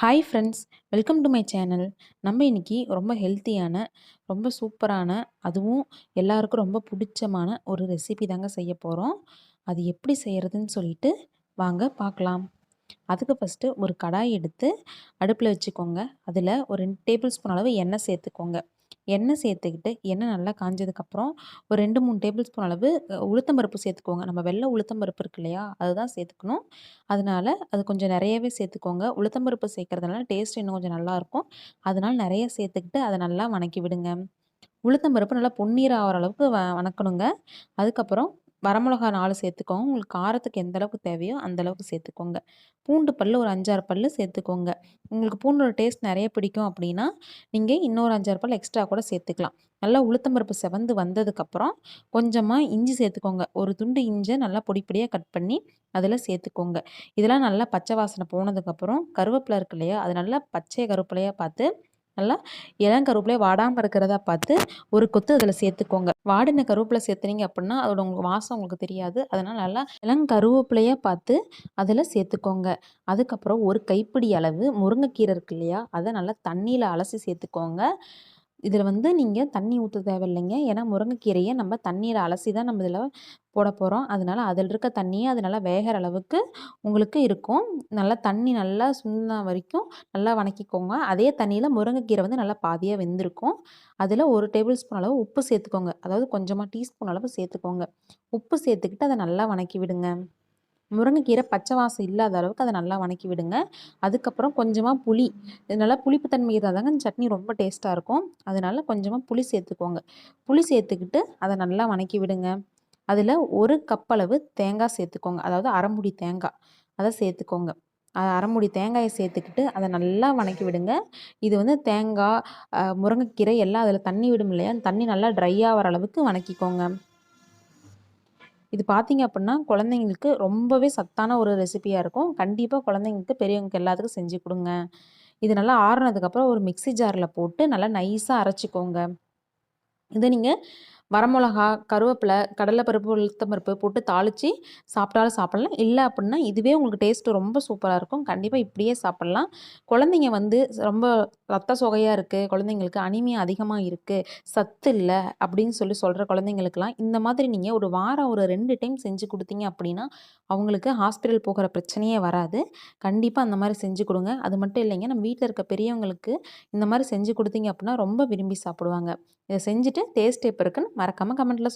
Hi friends, welcome to my channel. நம்ம இன்னைக்கு ரொம்ப ஹெல்த்தியான, ரொம்ப சூப்பரான, அதுவும் எல்லாருக்கும் ரொம்ப பிடிச்சமான ஒரு ரெசிபி தாங்க செய்ய போகிறோம். அது எப்படி செய்கிறதுன்னு சொல்லிட்டு வாங்க பார்க்கலாம். அதுக்கு ஃபஸ்ட்டு ஒரு கடாய் எடுத்து அடுப்பில் வச்சுக்கோங்க. அதில் ஒரு 2 டேபிள் ஸ்பூன் அளவு எண்ணெய் சேர்த்துக்கோங்க. எண்ணெய் சேர்த்துக்கிட்டு எண்ணெய் நல்லா காஞ்சதுக்கப்புறம் ஒரு 2, 3 டேபிள் ஸ்பூன் அளவு உளுத்தம் பருப்பு சேர்த்துக்கோங்க. நம்ம வெள்ளை உளுத்தம் பருப்பு இருக்கு இல்லையா? அதுதான் சேர்த்துக்கணும். அதனால அது கொஞ்சம் நிறையவே சேர்த்துக்கோங்க. உளுத்தம் பருப்பு சேர்க்கறதுனால டேஸ்ட் இன்னும் கொஞ்சம் நல்லாயிருக்கும். அதனால நிறைய சேர்த்துக்கிட்டு அதை நல்லா வணக்கி விடுங்க. உளுத்தம் பருப்பு நல்லா பொன்னிறம் ஆகிற அளவுக்கு வணக்கணுங்க. அதுக்கப்புறம் வரமிளகா 4 சேர்த்துக்கோங்க. உங்களுக்கு காரத்துக்கு எந்த அளவுக்கு தேவையோ அந்த அளவுக்கு சேர்த்துக்கோங்க. பூண்டு பல் ஒரு 5, 6 பல் சேர்த்துக்கோங்க. உங்களுக்கு பூண்டோட டேஸ்ட் நிறைய பிடிக்கும் அப்படின்னா நீங்கள் இன்னொரு 5, 6 பல் எக்ஸ்ட்ரா கூட சேர்த்துக்கலாம். நல்லா உளுத்தம் பருப்பு செவந்து வந்ததுக்கப்புறம் கொஞ்சமாக இஞ்சி சேர்த்துக்கோங்க. ஒரு துண்டு இஞ்சை நல்லா பொடி பொடியாக கட் பண்ணி அதில் சேர்த்துக்கோங்க. இதெல்லாம் நல்லா பச்சை வாசனை போனதுக்கப்புறம் கருவேப்பிலை இருக்கு இல்லையா? அது நல்லா பச்சை கருவேப்பிலையாக பார்த்து நல்லா இளங்கருவேப்பிலையை வாடாமல் இருக்கிறதா பார்த்து ஒரு கொத்து அதில் சேர்த்துக்கோங்க. வாடின கருவேப்பிலை சேர்த்துனீங்க அப்படின்னா அதோட உங்களுக்கு வாசம் உங்களுக்கு தெரியாது. அதனால் நல்லா இளங்கருவேப்பிலையாக பார்த்து அதில் சேர்த்துக்கோங்க. அதுக்கப்புறம் ஒரு கைப்பிடி அளவு முருங்கைக்கீரை இருக்கு இல்லையா? அதை நல்லா தண்ணியில் அலசி சேர்த்துக்கோங்க. இதில் வந்து நீங்கள் தண்ணி ஊற்ற தேவையில்லைங்க. ஏன்னா முருங்கைக்கீரையை நம்ம தண்ணியில் அலசி தான் நம்ம இதில் போட போகிறோம். அதனால் அதில் இருக்க தண்ணியே அது நல்லா வேகிற அளவுக்கு உங்களுக்கு இருக்கும். நல்லா தண்ணி நல்லா சுண்டின வரைக்கும் நல்லா வணக்கிக்கோங்க. அதே தண்ணியில் முருங்கைக்கீரை வந்து நல்லா பாதியாக வெந்திருக்கும். அதில் 1 டேபிள் ஸ்பூன் அளவு உப்பு சேர்த்துக்கோங்க. அதாவது கொஞ்சமாக டீஸ்பூன் அளவு சேர்த்துக்கோங்க. உப்பு சேர்த்துக்கிட்டு அதை நல்லா வணக்கி விடுங்க. முருங்கைக்கீரை பச்சை வாசம் இல்லாத அளவுக்கு அதை நல்லா வணக்கி விடுங்க. அதுக்கப்புறம் கொஞ்சமாக புளி, இது நல்லா புளிப்பு தன்மை இருந்தால் தாங்க சட்னி ரொம்ப டேஸ்ட்டாக இருக்கும். அதனால கொஞ்சமாக புளி சேர்த்துக்கோங்க. புளி சேர்த்துக்கிட்டு அதை நல்லா வணக்கி விடுங்க. அதில் 1 கப் அளவு தேங்காய் சேர்த்துக்கோங்க. அதாவது அரை மூடி தேங்காய் அதை சேர்த்துக்கோங்க. அரை மூடி தேங்காயை சேர்த்துக்கிட்டு அதை நல்லா வணக்கி விடுங்க. இது வந்து தேங்காய், முருங்கைக்கீரை எல்லாம் அதில் தண்ணி விடும் இல்லையா? அந்த தண்ணி நல்லா ட்ரை ஆகிற அளவுக்கு வணக்கிக்கோங்க. இது பார்த்தீங்க அப்படின்னா குழந்தைங்களுக்கு ரொம்பவே சத்தான ஒரு ரெசிபியாக இருக்கும். கண்டிப்பாக குழந்தைங்களுக்கு, பெரியவங்களுக்கு எல்லாத்துக்கும் செஞ்சு கொடுங்க. இது நல்லா ஆறுனதுக்கப்புறம் ஒரு மிக்ஸி ஜாரில் போட்டு நல்லா நைஸாக அரைச்சிக்கோங்க. இதை நீங்கள் வரமிளகா, கருவேப்பிலை, கடலைப்பருப்பு, உளுத்தம் பருப்பு போட்டு தாளித்து சாப்பிட்டாலும் சாப்பிட்லாம். இல்லை அப்படின்னா இதுவே உங்களுக்கு டேஸ்ட்டு ரொம்ப சூப்பராக இருக்கும். கண்டிப்பாக இப்படியே சாப்பிட்லாம். குழந்தைங்க வந்து ரொம்ப ரத்த சோகையாக இருக்குது, குழந்தைங்களுக்கு அனீமியா அதிகமாக இருக்குது, சத்து இல்லை அப்படின்னு சொல்கிற குழந்தைங்களுக்கெல்லாம் இந்த மாதிரி நீங்கள் ஒரு வாரம் ஒரு 2 டைம் செஞ்சு கொடுத்தீங்க அப்படின்னா அவங்களுக்கு ஹாஸ்பிட்டல் போகிற பிரச்சனையே வராது. கண்டிப்பாக அந்த மாதிரி செஞ்சு கொடுங்க. அது மட்டும் இல்லைங்க, நம்ம வீட்டில் இருக்க பெரியவங்களுக்கு இந்த மாதிரி செஞ்சு கொடுத்தீங்க அப்படின்னா ரொம்ப விரும்பி சாப்பிடுவாங்க. இதை செஞ்சுட்டு டேஸ்ட் எப்போ இருக்குன்னு மறக்காமல் கமெண்ட்டில்